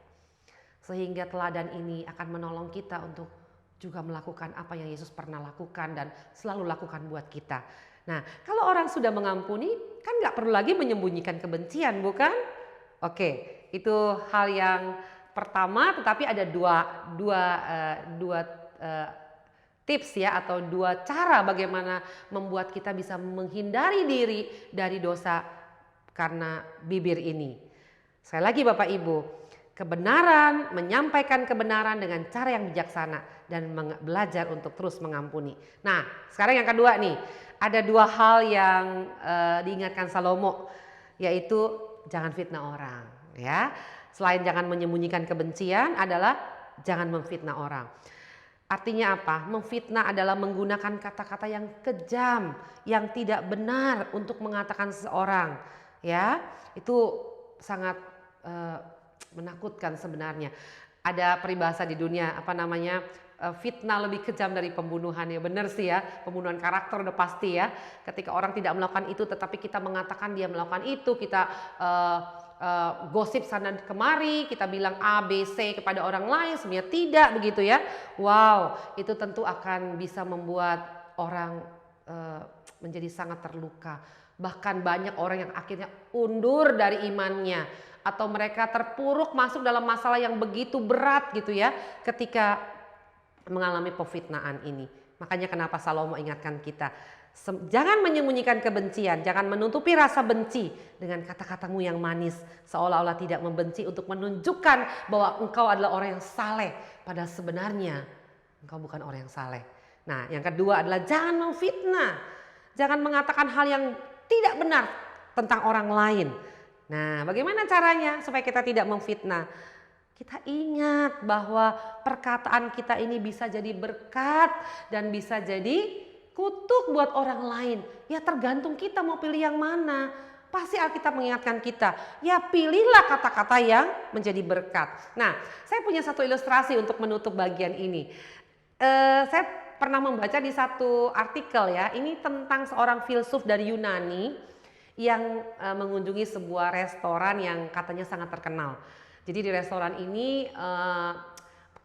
Sehingga teladan ini akan menolong kita untuk juga melakukan apa yang Yesus pernah lakukan dan selalu lakukan buat kita. Nah, kalau orang sudah mengampuni, kan nggak perlu lagi menyembunyikan kebencian, bukan? Oke, itu hal yang pertama, tetapi ada dua tips ya, atau dua cara bagaimana membuat kita bisa menghindari diri dari dosa karena bibir ini. Sekali lagi Bapak Ibu, kebenaran, menyampaikan kebenaran dengan cara yang bijaksana, dan belajar untuk terus mengampuni. Nah, sekarang yang kedua nih, ada dua hal yang diingatkan Salomo, yaitu jangan fitnah orang ya. Selain jangan menyembunyikan kebencian, adalah jangan memfitnah orang. Artinya apa? Memfitnah adalah menggunakan kata-kata yang kejam, yang tidak benar untuk mengatakan seseorang ya. Itu sangat menakutkan sebenarnya. Ada peribahasa di dunia, apa namanya, fitnah lebih kejam dari pembunuhan. Ya benar sih ya, pembunuhan karakter udah pasti ya. Ketika orang tidak melakukan itu tetapi kita mengatakan dia melakukan itu, kita gosip sana kemari, kita bilang A, B, C kepada orang lain, sebenarnya tidak begitu ya. Wow, itu tentu akan bisa membuat orang menjadi sangat terluka. Bahkan banyak orang yang akhirnya undur dari imannya, atau mereka terpuruk masuk dalam masalah yang begitu berat gitu ya, ketika mengalami pemfitnaan ini. Makanya kenapa Salomo ingatkan kita, jangan menyembunyikan kebencian, jangan menutupi rasa benci dengan kata-katamu yang manis, seolah-olah tidak membenci untuk menunjukkan bahwa engkau adalah orang yang saleh, padahal sebenarnya engkau bukan orang yang saleh. Nah, yang kedua adalah jangan memfitnah, jangan mengatakan hal yang tidak benar tentang orang lain. Nah, bagaimana caranya supaya kita tidak memfitnah? Kita ingat bahwa perkataan kita ini bisa jadi berkat dan bisa jadi kutuk buat orang lain. Ya tergantung kita mau pilih yang mana. Pasti Alkitab mengingatkan kita, ya pilihlah kata-kata yang menjadi berkat. Nah, saya punya satu ilustrasi untuk menutup bagian ini. Saya pernah membaca di satu artikel ya, ini tentang seorang filsuf dari Yunani yang mengunjungi sebuah restoran yang katanya sangat terkenal. Jadi di restoran ini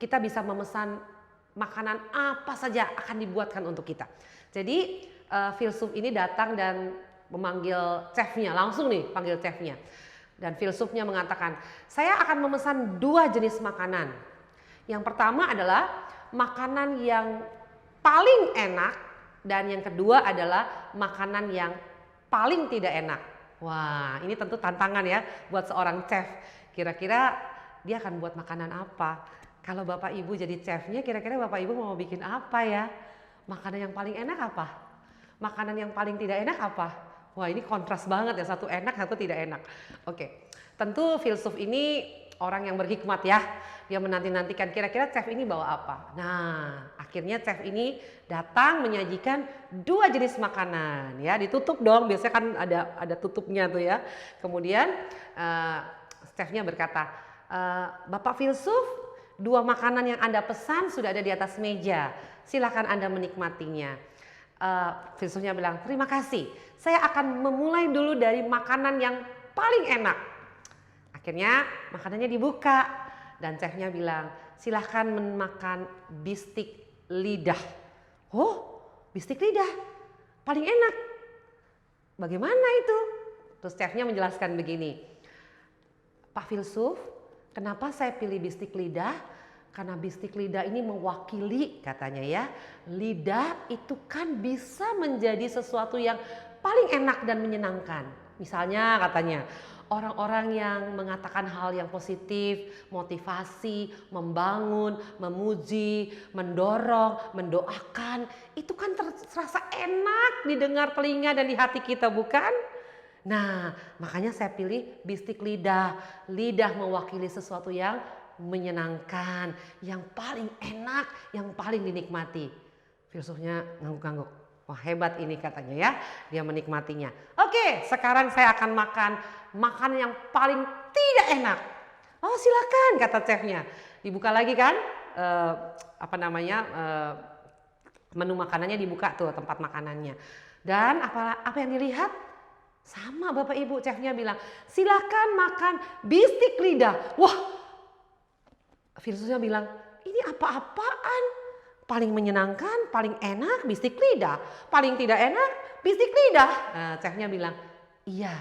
kita bisa memesan makanan apa saja akan dibuatkan untuk kita. Jadi filsuf ini datang dan memanggil chefnya, langsung nih panggil chefnya. Dan filsufnya mengatakan, saya akan memesan 2 jenis makanan. Yang pertama adalah makanan yang paling enak, dan yang kedua adalah makanan yang paling tidak enak. Wah, ini tentu tantangan ya buat seorang chef. Kira-kira dia akan buat makanan apa? Kalau Bapak Ibu jadi chefnya, kira-kira Bapak Ibu mau bikin apa ya? Makanan yang paling enak apa? Makanan yang paling tidak enak apa? Wah, ini kontras banget ya, satu enak, satu tidak enak. Oke, tentu filsuf ini orang yang berhikmat ya. Dia menanti-nantikan kira-kira chef ini bawa apa. Nah, akhirnya chef ini datang menyajikan 2 jenis makanan ya. Ditutup dong, biasanya kan ada tutupnya tuh ya. Kemudian chefnya berkata, Bapak Filsuf, 2 makanan yang Anda pesan sudah ada di atas meja. Silakan Anda menikmatinya. Filsufnya bilang, terima kasih. Saya akan memulai dulu dari makanan yang paling enak. Akhirnya makanannya dibuka. Dan chefnya bilang, silahkan memakan bistik lidah. Oh, bistik lidah paling enak. Bagaimana itu? Terus chefnya menjelaskan begini, Pak Filsuf, kenapa saya pilih bistik lidah? Karena bistik lidah ini mewakili, katanya ya, lidah itu kan bisa menjadi sesuatu yang paling enak dan menyenangkan. Misalnya katanya, orang-orang yang mengatakan hal yang positif, motivasi, membangun, memuji, mendorong, mendoakan, itu kan terasa enak didengar telinga dan di hati kita, bukan? Nah, makanya saya pilih bistik lidah. Lidah mewakili sesuatu yang menyenangkan, yang paling enak, yang paling dinikmati. Filsufnya ngangguk-ngangguk. Wah, hebat ini katanya ya, dia menikmatinya. Oke, sekarang saya akan makan makanan yang paling tidak enak. Oh, silakan, kata chefnya. Dibuka lagi kan, menu makanannya dibuka tuh, tempat makanannya. Dan apa yang dilihat? Sama Bapak Ibu, chefnya bilang, silakan makan bistik lidah. Wah, filsufnya bilang, ini apa-apaan? Paling menyenangkan, paling enak, bistik lidah. Paling tidak enak, bistik lidah. Nah, chefnya bilang, iya,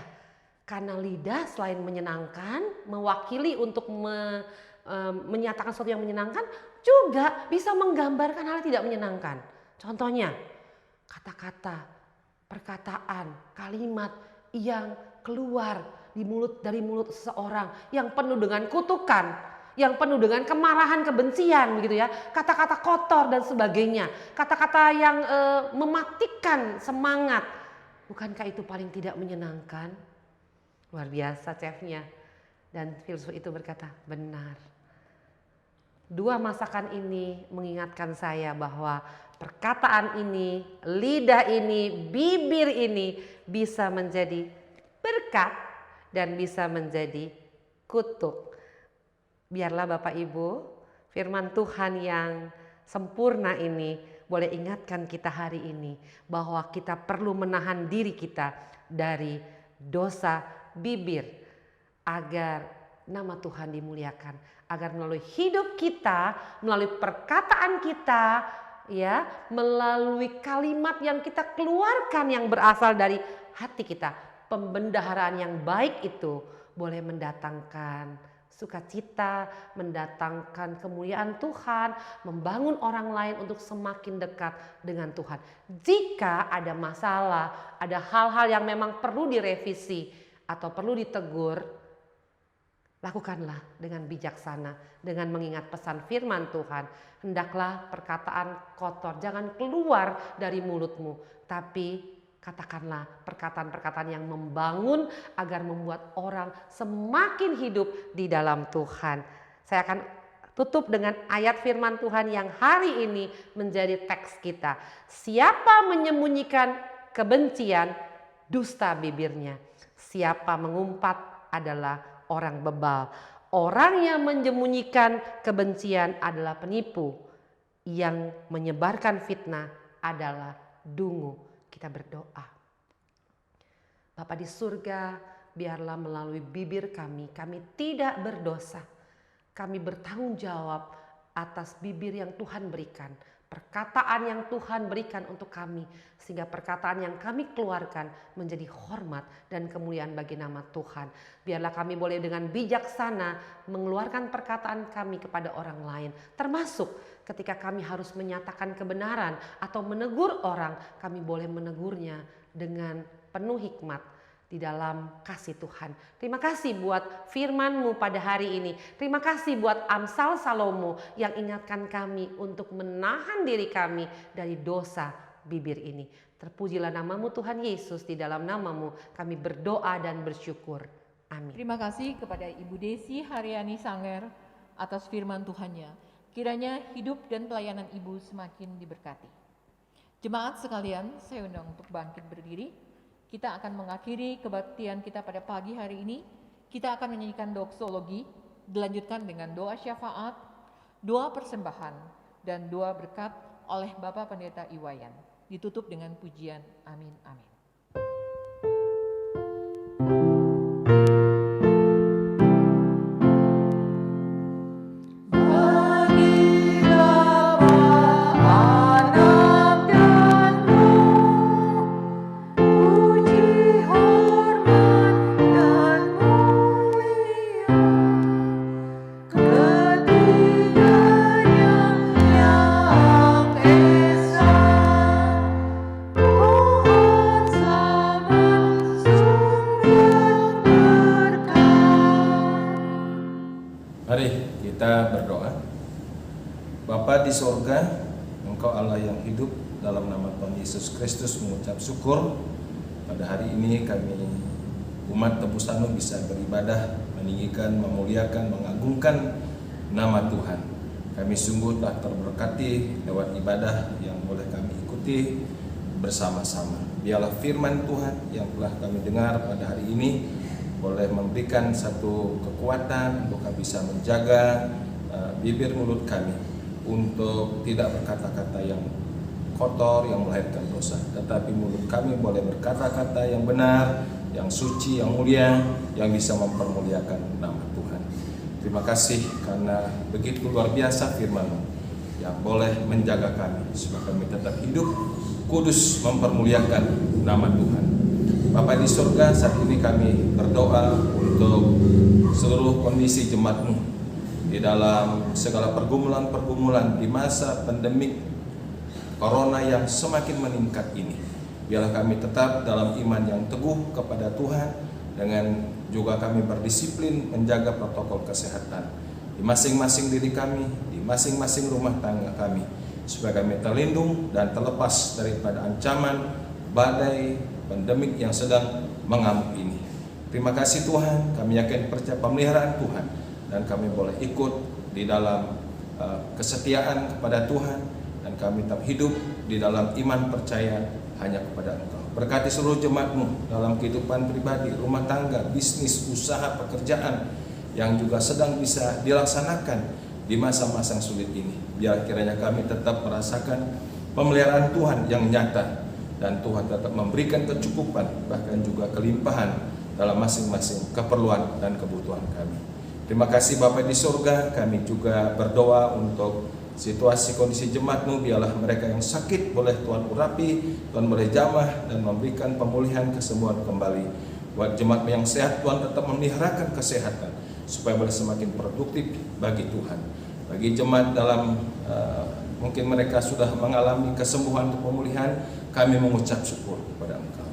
karena lidah selain menyenangkan, mewakili untuk menyatakan sesuatu yang menyenangkan, juga bisa menggambarkan hal yang tidak menyenangkan. Contohnya, kata-kata, perkataan, kalimat yang keluar dari mulut seseorang yang penuh dengan kutukan, yang penuh dengan kemarahan, kebencian, begitu ya, kata-kata kotor dan sebagainya, kata-kata yang mematikan semangat. Bukankah itu paling tidak menyenangkan? Luar biasa chefnya. Dan filsuf itu berkata, benar. 2 masakan ini mengingatkan saya bahwa perkataan ini, lidah ini, bibir ini bisa menjadi berkat dan bisa menjadi kutuk. Biarlah Bapak Ibu, firman Tuhan yang sempurna ini boleh ingatkan kita hari ini bahwa kita perlu menahan diri kita dari dosa bibir agar nama Tuhan dimuliakan, agar melalui hidup kita, melalui perkataan kita, ya, melalui kalimat yang kita keluarkan yang berasal dari hati kita, pembendaharaan yang baik itu boleh mendatangkan sukacita, mendatangkan kemuliaan Tuhan, membangun orang lain untuk semakin dekat dengan Tuhan. Jika ada masalah, ada hal-hal yang memang perlu direvisi atau perlu ditegur, lakukanlah dengan bijaksana, dengan mengingat pesan firman Tuhan. Hendaklah perkataan kotor jangan keluar dari mulutmu, tapi katakanlah perkataan-perkataan yang membangun agar membuat orang semakin hidup di dalam Tuhan. Saya akan tutup dengan ayat firman Tuhan yang hari ini menjadi teks kita. Siapa menyembunyikan kebencian, dusta bibirnya. Siapa mengumpat adalah orang bebal. Orang yang menyembunyikan kebencian adalah penipu. Yang menyebarkan fitnah adalah dungu. Kita berdoa. Bapa di surga, biarlah melalui bibir kami tidak berdosa. Kami bertanggung jawab atas bibir yang Tuhan berikan. Perkataan yang Tuhan berikan untuk kami. Sehingga perkataan yang kami keluarkan menjadi hormat dan kemuliaan bagi nama Tuhan. Biarlah kami boleh dengan bijaksana mengeluarkan perkataan kami kepada orang lain. Termasuk ketika kami harus menyatakan kebenaran atau menegur orang, kami boleh menegurnya dengan penuh hikmat di dalam kasih Tuhan. Terima kasih buat firman-Mu pada hari ini. Terima kasih buat Amsal Salomo yang ingatkan kami untuk menahan diri kami dari dosa bibir ini. Terpujilah nama-Mu Tuhan Yesus, di dalam nama-Mu kami berdoa dan bersyukur. Amin. Terima kasih kepada Ibu Desi Haryani Sanger atas firman Tuhannya. Kiranya hidup dan pelayanan Ibu semakin diberkati. Jemaat sekalian, saya undang untuk bangkit berdiri. Kita akan mengakhiri kebaktian kita pada pagi hari ini. Kita akan menyanyikan doksologi, dilanjutkan dengan doa syafaat, doa persembahan, dan doa berkat oleh Bapak Pendeta Iwayan. Ditutup dengan pujian amin amin. Mari kita berdoa. Bapa di sorga, Engkau Allah yang hidup, dalam nama Tuhan Yesus Kristus mengucap syukur. Pada hari ini kami umat Tebusanu bisa beribadah, meninggikan, memuliakan, mengagungkan nama Tuhan. Kami sungguh telah terberkati lewat ibadah yang boleh kami ikuti bersama-sama. Biarlah firman Tuhan yang telah kami dengar pada hari ini boleh memberikan satu kekuatan untuk kami bisa menjaga bibir mulut kami untuk tidak berkata-kata yang kotor yang melahirkan dosa, tetapi mulut kami boleh berkata-kata yang benar, yang suci, yang mulia, yang bisa mempermuliakan nama Tuhan. Terima kasih karena begitu luar biasa firman-Mu yang boleh menjaga kami supaya kami tetap hidup kudus mempermuliakan nama Tuhan. Bapa di surga, saat ini kami berdoa untuk seluruh kondisi jemaat-Mu di dalam segala pergumulan-pergumulan di masa pandemik Corona yang semakin meningkat ini. Biarlah kami tetap dalam iman yang teguh kepada Tuhan, dengan juga kami berdisiplin menjaga protokol kesehatan di masing-masing diri kami, di masing-masing rumah tangga kami, supaya kami terlindung dan terlepas daripada ancaman badai pandemik yang sedang mengamuk ini. Terima kasih Tuhan, kami yakin percaya pemeliharaan Tuhan, dan kami boleh ikut di dalam kesetiaan kepada Tuhan, dan kami tetap hidup di dalam iman percaya hanya kepada Engkau. Berkati seluruh jemaat-Mu dalam kehidupan pribadi, rumah tangga, bisnis, usaha, pekerjaan yang juga sedang bisa dilaksanakan di masa-masa sulit ini. Biar kiranya kami tetap merasakan pemeliharaan Tuhan yang nyata, dan Tuhan tetap memberikan kecukupan, bahkan juga kelimpahan dalam masing-masing keperluan dan kebutuhan kami. Terima kasih Bapa di surga. Kami juga berdoa untuk situasi kondisi jemaat-Mu. Biarlah mereka yang sakit boleh Tuhan urapi, Tuhan boleh jamah dan memberikan pemulihan kesembuhan kembali. Buat jemaat yang sehat, Tuhan tetap memeliharakan kesehatan supaya boleh semakin produktif bagi Tuhan. Bagi jemaat dalam mungkin mereka sudah mengalami kesembuhan atau pemulihan, kami mengucap syukur kepada Engkau.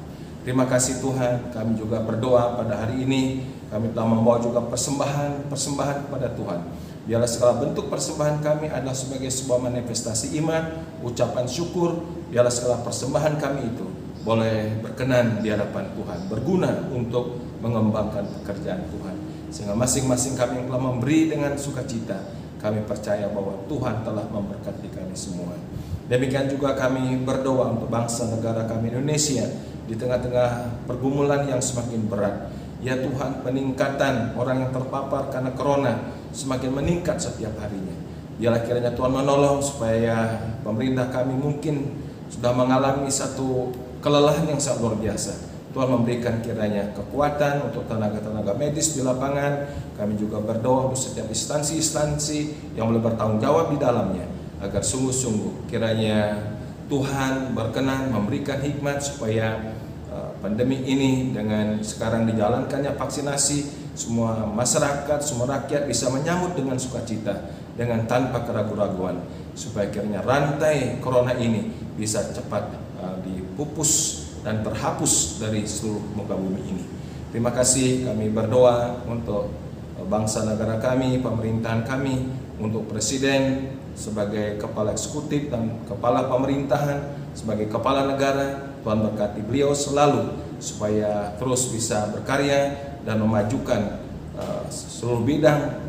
Terima kasih Tuhan. Kami juga berdoa pada hari ini, kami telah membawa juga persembahan kepada Tuhan. Biarlah segala bentuk persembahan kami adalah sebagai sebuah manifestasi iman, ucapan syukur. Biarlah segala persembahan kami itu boleh berkenan di hadapan Tuhan, berguna untuk mengembangkan pekerjaan Tuhan. Sehingga masing-masing kami yang telah memberi dengan sukacita, kami percaya bahwa Tuhan telah memberkati kami semua. Demikian juga kami berdoa untuk bangsa negara kami Indonesia di tengah-tengah pergumulan yang semakin berat. Ya Tuhan, peningkatan orang yang terpapar karena corona semakin meningkat setiap harinya. Biarlah kiranya Tuhan menolong supaya pemerintah kami mungkin sudah mengalami satu kelelahan yang sangat luar biasa. Tuhan memberikan kiranya kekuatan untuk tenaga-tenaga medis di lapangan. Kami juga berdoa untuk setiap instansi-instansi yang boleh bertanggung jawab di dalamnya, agar sungguh-sungguh kiranya Tuhan berkenan memberikan hikmat supaya pandemi ini dengan sekarang dijalankannya vaksinasi, semua masyarakat, semua rakyat bisa menyambut dengan sukacita, dengan tanpa keraguan-raguan, supaya kiranya rantai corona ini bisa cepat dipupus dan terhapus dari seluruh muka bumi ini. Terima kasih, kami berdoa untuk bangsa negara kami, pemerintahan kami, untuk presiden sebagai kepala eksekutif dan kepala pemerintahan, sebagai kepala negara. Tuhan berkati beliau selalu supaya terus bisa berkarya dan memajukan seluruh bidang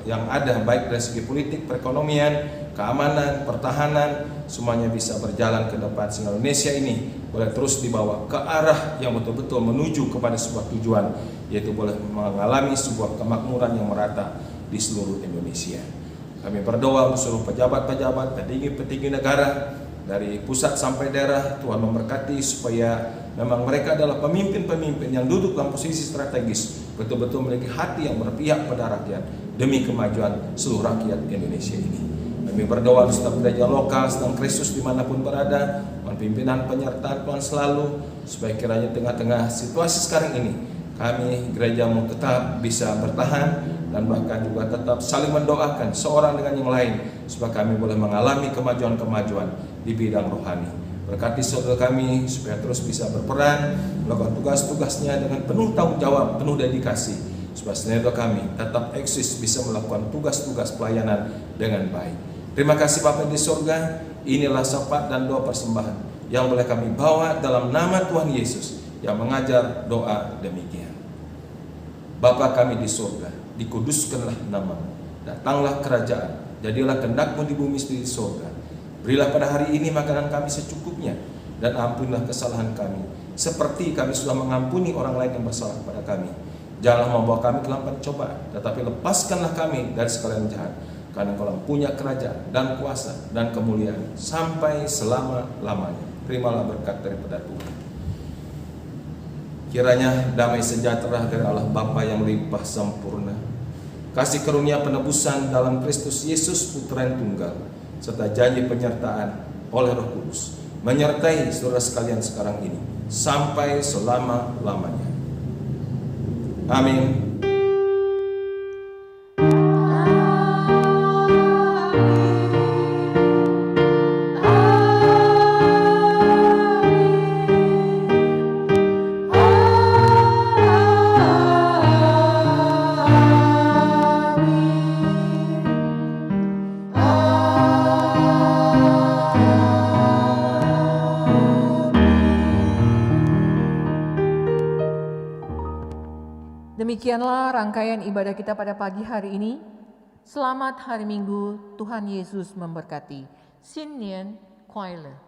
yang ada, baik dari segi politik, perekonomian, keamanan, pertahanan, semuanya bisa berjalan ke depan sehingga Indonesia ini boleh terus dibawa ke arah yang betul-betul menuju kepada sebuah tujuan, yaitu boleh mengalami sebuah kemakmuran yang merata di seluruh Indonesia. Kami berdoa untuk seluruh pejabat-pejabat, petinggi-petinggi negara dari pusat sampai daerah, Tuhan memberkati supaya memang mereka adalah pemimpin-pemimpin yang duduk dalam posisi strategis, betul-betul memiliki hati yang berpihak pada rakyat demi kemajuan seluruh rakyat Indonesia ini. Kami berdoa untuk setiap gereja lokal sedang Kristus dimanapun berada, pimpinan penyertaan Tuhan selalu, supaya kiranya tengah-tengah situasi sekarang ini kami gerejamu tetap bisa bertahan dan bahkan juga tetap saling mendoakan seorang dengan yang lain supaya kami boleh mengalami kemajuan-kemajuan di bidang rohani. Berkati saudara kami supaya terus bisa berperan melakukan tugas-tugasnya dengan penuh tanggung jawab, penuh dedikasi, supaya saudara kami tetap eksis bisa melakukan tugas-tugas pelayanan dengan baik. Terima kasih Bapa di surga, inilah syafaat dan doa persembahan yang boleh kami bawa dalam nama Tuhan Yesus yang mengajar doa demikian. Bapa kami di surga, dikuduskanlah namamu, datanglah kerajaan, jadilah kehendak-Mu di bumi seperti di surga. Berilah pada hari ini makanan kami secukupnya, dan ampunilah kesalahan kami, seperti kami sudah mengampuni orang lain yang bersalah kepada kami. Janganlah membawa kami ke dalam pencobaan, tetapi lepaskanlah kami dari segala yang jahat. Karena Engkau punya kerajaan dan kuasa dan kemuliaan sampai selama-lamanya. Terimalah berkat daripada Tuhan. Kiranya damai sejahtera dari Allah Bapa yang limpah sempurna, kasih karunia penebusan dalam Kristus Yesus Putra yang tunggal, serta janji penyertaan oleh Roh Kudus menyertai saudara sekalian sekarang ini sampai selama-lamanya. Amin. Demikianlah rangkaian ibadah kita pada pagi hari ini. Selamat hari Minggu, Tuhan Yesus memberkati. Sin Nian Kuai Le.